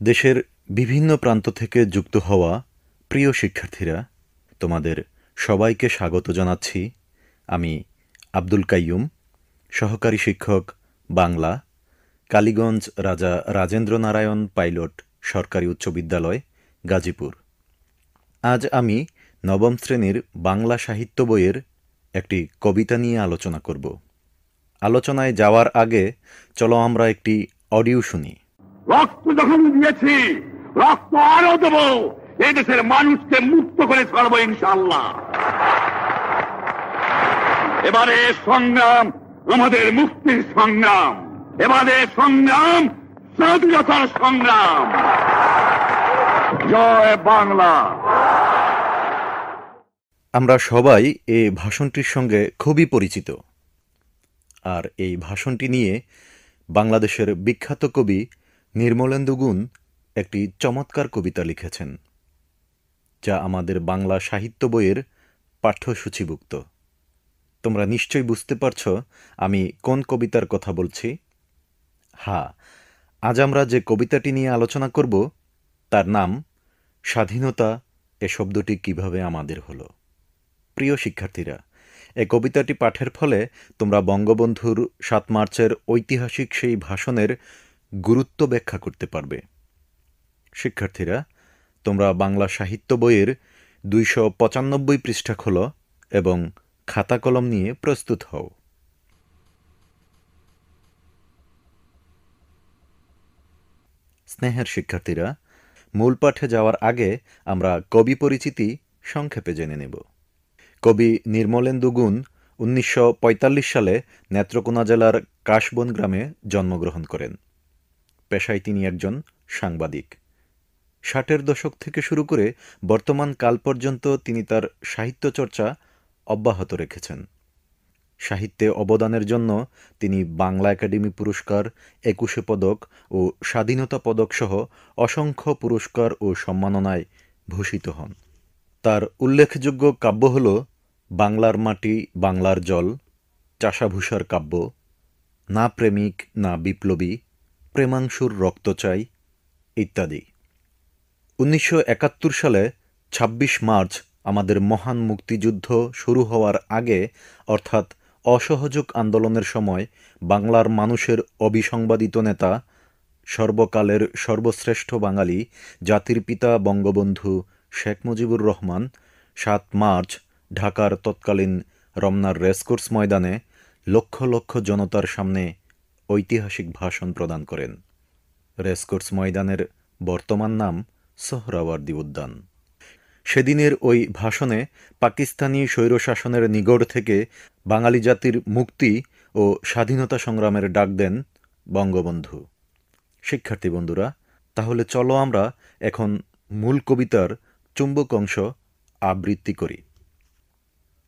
দেশের বিভিন্ন প্রান্ত থেকে যুক্ত হওয়া প্রিয় শিক্ষার্থীরা, তোমাদের সবাইকে স্বাগত জানাচ্ছি। আমি আব্দুল কাইয়ুম, সহকারী শিক্ষক, বাংলা, কালীগঞ্জ রাজা রাজেন্দ্র নারায়ণ পাইলট সরকারি উচ্চ বিদ্যালয়, গাজীপুর। আজ আমি নবম শ্রেণীর বাংলা সাহিত্য বইয়ের একটি কবিতা নিয়ে আলোচনা করব। আলোচনায় যাওয়ার আগে চলো আমরা একটি অডিও শুনি। রক্ত যখন দিয়েছি, রক্ত আরো দেব, এই দেশের মানুষকে মুক্ত করে ছাড়বো ইনশাআল্লাহ। এবারে সংগ্রাম আমাদের মুক্তির সংগ্রাম, এবারে সংগ্রাম স্বাধীনতার সংগ্রাম। জয় বাংলা। আমরা সবাই এই ভাষণটির সঙ্গে খুবই পরিচিত, আর এই ভাষণটি নিয়ে বাংলাদেশের বিখ্যাত কবি নির্মলেন্দু গুণ একটি চমৎকার কবিতা লিখেছেন, যা আমাদের বাংলা সাহিত্য বইয়ের পাঠ্যসূচিভুক্ত। তোমরা নিশ্চয়ই বুঝতে পারছ আমি কোন কবিতার কথা বলছি। হ্যাঁ, আজ আমরা যে কবিতাটি নিয়ে আলোচনা করব তার নাম স্বাধীনতা। এ শব্দটি কিভাবে আমাদের হলো। প্রিয় শিক্ষার্থীরা, এই কবিতাটি পাঠের ফলে তোমরা বঙ্গবন্ধুর ৭ মার্চের ঐতিহাসিক সেই ভাষণের গুরুত্ব ব্যাখ্যা করতে পারবে। শিক্ষার্থীরা, তোমরা বাংলা সাহিত্য বইয়ের ২৯৫ পৃষ্ঠা খোলো এবং খাতা কলম নিয়ে প্রস্তুত হও। স্নেহের শিক্ষার্থীরা, মূল পাঠে যাওয়ার আগে আমরা কবি পরিচিতি সংক্ষেপে জেনে নেব। কবি নির্মলেন্দু গুণ ১৯৪৫ সালে নেত্রকোনা জেলার কাশবন গ্রামে জন্মগ্রহণ করেন। পেশায় তিনি একজন সাংবাদিক। ৬০-এর দশক থেকে শুরু করে বর্তমান কাল পর্যন্ত তিনি তার সাহিত্য চর্চা অব্যাহত রেখেছেন। সাহিত্যে অবদানের জন্য তিনি বাংলা একাডেমি পুরস্কার, ২১শে পদক ও স্বাধীনতা পদক সহ অসংখ্য পুরস্কার ও সম্মাননায় ভূষিত হন। তার উল্লেখযোগ্য কাব্য হল বাংলার মাটি বাংলার জল, চাষাভূষার কাব্য, না প্রেমিক না বিপ্লবী, প্রেমাংশুর রক্ত চাই ইত্যাদি। ১৯৭১ সালে ২৬ মার্চ আমাদের মহান মুক্তিযুদ্ধ শুরু হওয়ার আগে, অর্থাৎ অসহযোগ আন্দোলনের সময় বাংলার মানুষের অবিসংবাদিত নেতা, সর্বকালের সর্বশ্রেষ্ঠ বাঙালি, জাতির পিতা বঙ্গবন্ধু শেখ মুজিবুর রহমান ৭ মার্চ ঢাকার তৎকালীন রমনার রেসকোর্স ময়দানে লক্ষ লক্ষ জনতার সামনে ঐতিহাসিক ভাষণ প্রদান করেন। রেসকোর্স ময়দানের বর্তমান নাম সোহরাওয়ার্দী উদ্যান। সেদিনের ওই ভাষণে পাকিস্তানি স্বৈরশাসনের নিগড় থেকে বাঙালি জাতির মুক্তি ও স্বাধীনতা সংগ্রামের ডাক দেন বঙ্গবন্ধু। শিক্ষার্থী বন্ধুরা, তাহলে চলো আমরা এখন মূল কবিতার চুম্বক অংশ আবৃত্তি করি।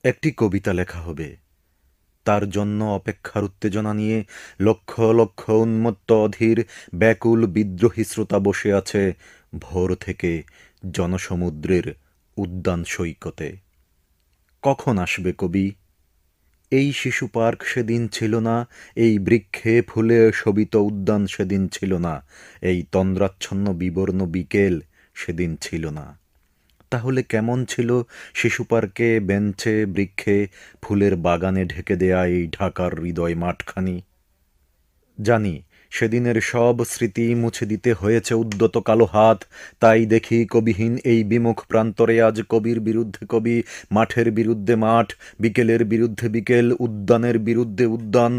একটি কবিতা লেখা হবে, তার জন্য অপেক্ষার উত্তেজনা নিয়ে লক্ষ লক্ষ উন্মত্ত অধীর ব্যাকুল বিদ্রোহী শ্রোতা বসে আছে ভোর থেকে জনসমুদ্রের উদ্যান সৈকতে। কখন আসবে কবি? এই শিশু পার্ক সেদিন ছিল না, এই বৃক্ষে ফুলে শোভিত উদ্যান সেদিন ছিল না, এই তন্দ্রাচ্ছন্ন বিবর্ণ বিকেল সেদিন ছিল না। তাহলে কেমন ছিল শিশু পার্কে, বেঞ্চে, বৃক্ষে, ফুলের বাগানে ঢেকে দেয়া এই ঢাকার হৃদয় মাঠখানি? জানি সেদিনের সব স্মৃতি মুছে দিতে হয়েছে উদ্যত কালো হাত। তাই দেখি কবিহীন এই বিমুখ প্রান্তরে আজ কবির বিরুদ্ধে কবি, মাঠের বিরুদ্ধে মাঠ, বিকেলের বিরুদ্ধে বিকেল, উদ্যানের বিরুদ্ধে উদ্যান,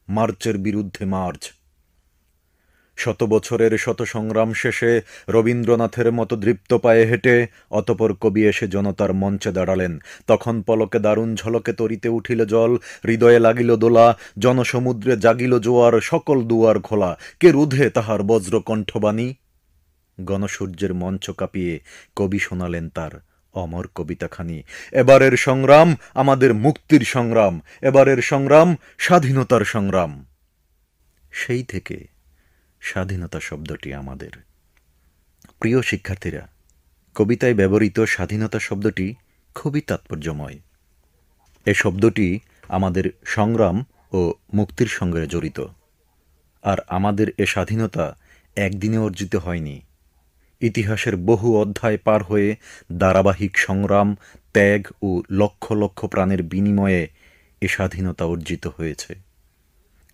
মার্চের বিরুদ্ধে মার্চ। শত বছরের শত সংগ্রাম শেষে রবীন্দ্রনাথের মতো দৃপ্ত পায়ে হেঁটে অতপর কবি এসে জনতার মঞ্চে দাঁড়ালেন। তখন পলকে দারুণ ঝলকে তরিতে উঠিল জল, হৃদয়ে লাগিল দোলা, জনসমুদ্রে জাগিল জোয়ার, সকল দুয়ার খোলা, কে রুধে তাহার বজ্র কণ্ঠবাণী? গণসূর্যের মঞ্চ কাঁপিয়ে কবি শোনালেন তার অমর কবিতাখানি। এবারের সংগ্রাম আমাদের মুক্তির সংগ্রাম, এবারের সংগ্রাম স্বাধীনতার সংগ্রাম। সেই থেকে স্বাধীনতা শব্দটি আমাদের। প্রিয় শিক্ষার্থীরা, কবিতায় ব্যবহৃত স্বাধীনতা শব্দটি খুবই তাৎপর্যময়। এ শব্দটি আমাদের সংগ্রাম ও মুক্তির সঙ্গে জড়িত, আর আমাদের এ স্বাধীনতা একদিনে অর্জিত হয়নি। ইতিহাসের বহু অধ্যায় পার হয়ে ধারাবাহিক সংগ্রাম, ত্যাগ ও লক্ষ লক্ষ প্রাণের বিনিময়ে এ স্বাধীনতা অর্জিত হয়েছে।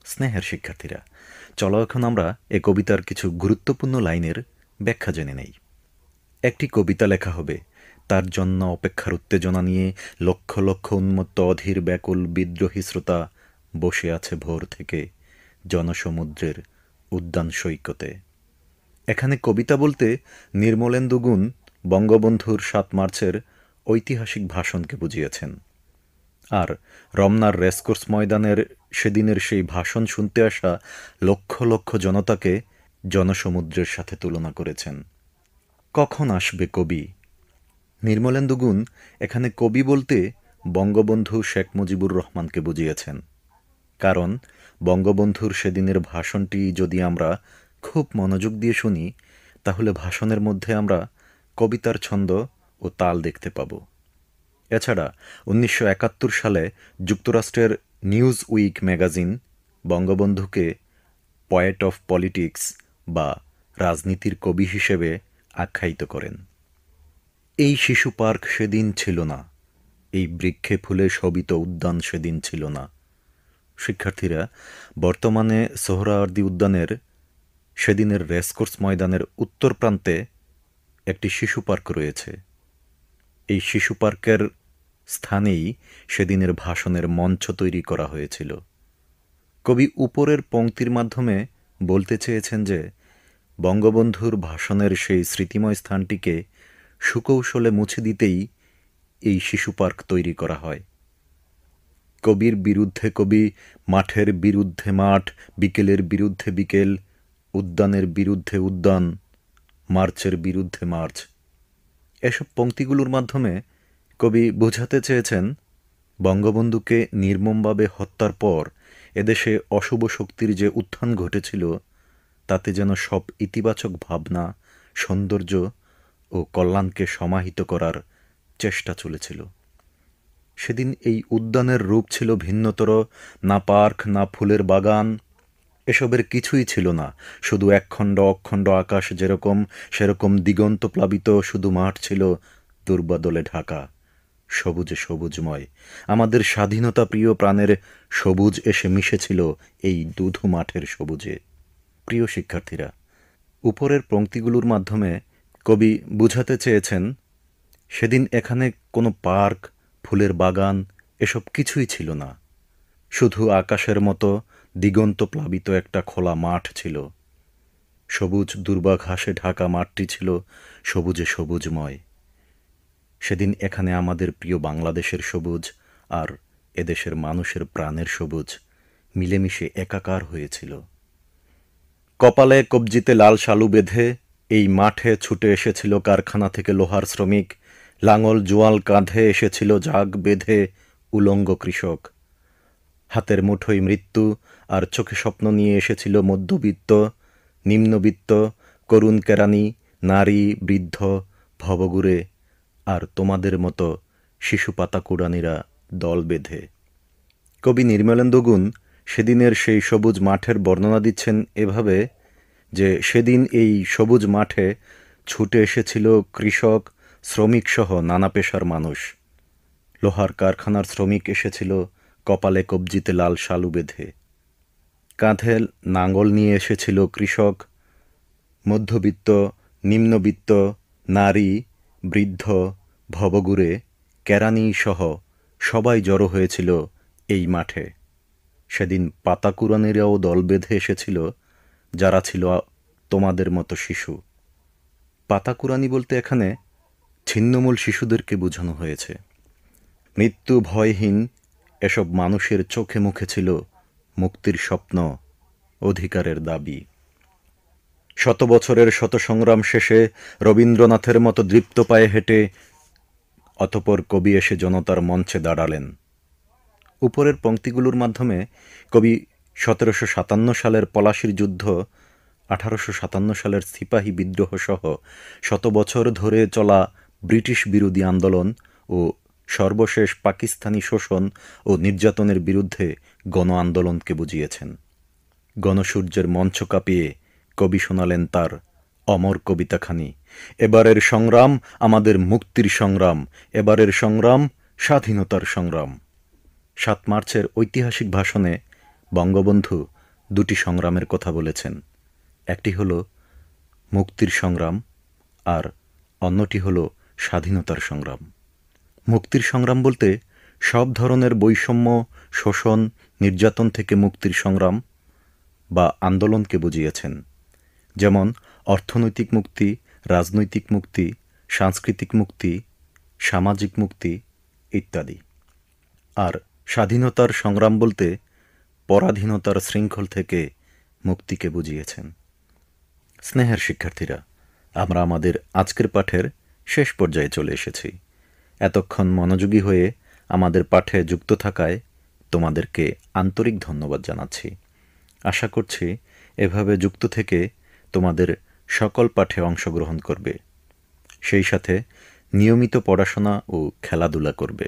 স্নেহের শিক্ষার্থীরা, চলো এখন আমরা এ কবিতার কিছু গুরুত্বপূর্ণ লাইনের ব্যাখ্যা জেনে নেই। একটি কবিতা লেখা হবে, তার জন্য অপেক্ষার উত্তেজনা নিয়ে লক্ষ লক্ষ উন্মত্ত অধীর ব্যাকুল বিদ্রোহী শ্রোতা বসে আছে ভোর থেকে জনসমুদ্রের উদ্যান সৈকতে। এখানে কবিতা বলতে নির্মলেন্দু গুণ বঙ্গবন্ধুর ৭ মার্চের ঐতিহাসিক ভাষণকে বুঝিয়েছেন। আর রমনার রেসকোর্স ময়দানের সেদিনের সেই ভাষণ শুনতে আসা লক্ষ লক্ষ জনতাকে জনসমুদ্রের সাথে তুলনা করেছেন। কখন আসবে কবি? নির্মলেন্দু গুণ এখানে কবি বলতে বঙ্গবন্ধু শেখ মুজিবুর রহমানকে বুঝিয়েছেন। কারণ বঙ্গবন্ধুর সেদিনের ভাষণটি যদি আমরা খুব মনোযোগ দিয়ে শুনি, তাহলে ভাষণের মধ্যে আমরা কবিতার ছন্দ ও তাল দেখতে পাব। এছাড়া ১৯৭১ সালে যুক্তরাষ্ট্রের নিউজ উইক ম্যাগাজিন বঙ্গবন্ধুকে পয়েট অফ পলিটিক্স বা রাজনীতির কবি হিসেবে আখ্যায়িত করেন। এই শিশু পার্ক সেদিন ছিল না, এই বৃক্ষে ফুলে শোভিত উদ্যান সেদিন ছিল না। শিক্ষার্থীরা, বর্তমানে সোহরাওয়ার্দী উদ্যানের সেদিনের রেসকোর্স ময়দানের উত্তর প্রান্তে একটি শিশু পার্ক রয়েছে। এই শিশু পার্কের স্থানেই সেদিনের ভাষণের মঞ্চ তৈরি করা হয়েছিল। কবি উপরের পংক্তির মাধ্যমে বলতে চেয়েছেন যে বঙ্গবন্ধুর ভাষণের সেই স্মৃতিময় স্থানটিকে সুকৌশলে মুছে দিতেই এই শিশু পার্ক তৈরি করা হয়। কবির বিরুদ্ধে কবি, মাঠের বিরুদ্ধে মাঠ, বিকেলের বিরুদ্ধে বিকেল, উদ্যানের বিরুদ্ধে উদ্যান, মার্চের বিরুদ্ধে মার্চ। এসব পংক্তিগুলোর মাধ্যমে কবি বোঝাতে চেয়েছেন বঙ্গবন্ধুকে নির্মমভাবে হত্যার পর এদেশে অশুভ শক্তির যে উত্থান ঘটেছিল, তাতে যেন সব ইতিবাচক ভাবনা, সৌন্দর্য ও কল্যাণকে সমাহিত করার চেষ্টা চলেছিল। সেদিন এই উদ্যানের রূপ ছিল ভিন্নতর, না পার্ক, না ফুলের বাগান, এসবের কিছুই ছিল না। শুধু একখণ্ড অখণ্ড আকাশ যেরকম, সেরকম দিগন্ত প্লাবিত শুধু মাঠ ছিল দুর্বাদলে ঢাকা, সবুজে সবুজময়। আমাদের স্বাধীনতা প্রিয় প্রাণের সবুজ এসে মিশেছিল এই দুধু মাঠের সবুজে। প্রিয় শিক্ষার্থীরা, উপরের পংক্তিগুলোর মাধ্যমে কবি বুঝাতে চেয়েছেন সেদিন এখানে কোনো পার্ক, ফুলের বাগান এসব কিছুই ছিল না। শুধু আকাশের মতো দিগন্ত প্লাবিত একটা খোলা মাঠ ছিল। সবুজ দুর্বা ঘাসে ঢাকা মাঠটি ছিল সবুজে সবুজময়। সেদিন এখানে আমাদের প্রিয় বাংলাদেশের সবুজ আর এদেশের মানুষের প্রাণের সবুজ মিলেমিশে একাকার হয়েছিল। কপালে কবজিতে লাল শালু বেঁধে এই মাঠে ছুটে এসেছিল কারখানা থেকে লোহার শ্রমিক, লাঙল জোয়াল কাঁধে এসেছিল ঝাঁক বেঁধে উলঙ্গ কৃষক। হাতের মুঠোয় মৃত্যু আর চোখে স্বপ্ন নিয়ে এসেছিল মধ্যবিত্ত, নিম্নবিত্ত, করুণ কেরানি, নারী, বৃদ্ধ, ভবঘুরে আর তোমাদের মতো শিশু পাতা কুড়ানিরা দল বেঁধে। কবি নির্মলেন্দু গুণ সেদিনের সেই সবুজ মাঠের বর্ণনা দিচ্ছেন এভাবে যে সেদিন এই সবুজ মাঠে ছুটে এসেছিল কৃষক, শ্রমিকসহ নানা পেশার মানুষ। লোহার কারখানার শ্রমিক এসেছিল কপালে কবজিতে লাল শালু বেঁধে, কাঁধে নাঙ্গল নিয়ে এসেছিল কৃষক, মধ্যবিত্ত, নিম্নবিত্ত, নারী, বৃদ্ধ, ভবঘুরে, কেরানি সহ সবাই জড়ো হয়েছিল এই মাঠে। সেদিন পাতা কুড়ানিরাও দল বেঁধে এসেছিল, যারা ছিল তোমাদের মতো শিশু। পাতা কুড়ানি বলতে এখানে ছিন্নমূল শিশুদেরকে বোঝানো হয়েছে। মৃত্যু ভয়হীন এসব মানুষের চোখে মুখে ছিল মুক্তির স্বপ্ন, অধিকারের দাবি। শত বছরের শত সংগ্রাম শেষে রবীন্দ্রনাথের মতো দৃপ্ত পায়ে হেঁটে অতঃপর কবি এসে জনতার মঞ্চে দাঁড়ালেন। উপরের পংক্তিগুলোর মাধ্যমে কবি ১৭৫৭ সালের পলাশির যুদ্ধ, ১৮৫৭ সালের সিপাহী বিদ্রোহ সহ শত বছর ধরে চলা ব্রিটিশ বিরোধী আন্দোলন ও সর্বশেষ পাকিস্তানি শোষণ ও নির্যাতনের বিরুদ্ধে গণ আন্দোলনকে বুঝিয়েছেন। গণসূর্যের মঞ্চ কাঁপিয়ে কবি শোনালেন তার অমর কবিতাখানি। এবারের সংগ্রাম আমাদের মুক্তির সংগ্রাম, এবারের সংগ্রাম স্বাধীনতার সংগ্রাম। ৭ মার্চের ঐতিহাসিক ভাষণে বঙ্গবন্ধু দুটি সংগ্রামের কথা বলেছেন। একটি হলো মুক্তির সংগ্রাম আর অন্যটি হলো স্বাধীনতার সংগ্রাম। মুক্তির সংগ্রাম বলতে সব ধরনের বৈষম্য, শোষণ, নির্যাতন থেকে মুক্তির সংগ্রাম বা আন্দোলনকে বুঝিয়েছেন, যেমন অর্থনৈতিক মুক্তি, রাজনৈতিক মুক্তি, সাংস্কৃতিক মুক্তি, সামাজিক মুক্তি ইত্যাদি। আর স্বাধীনতার সংগ্রাম বলতে পরাধীনতার শৃঙ্খল থেকে মুক্তিকে বুঝিয়েছেন। স্নেহের শিক্ষার্থীরা, আমরা আমাদের আজকের পাঠের শেষ পর্যায়ে চলে এসেছি। এতক্ষণ মনোযোগী হয়ে আমাদের পাঠে যুক্ত থাকায় তোমাদেরকে আন্তরিক ধন্যবাদ জানাচ্ছি। আশা করছি এভাবে যুক্ত থেকে তোমাদের সকল পাঠে অংশগ্রহণ করবে, সেই সাথে নিয়মিত পড়াশোনা ও খেলাধুলা করবে।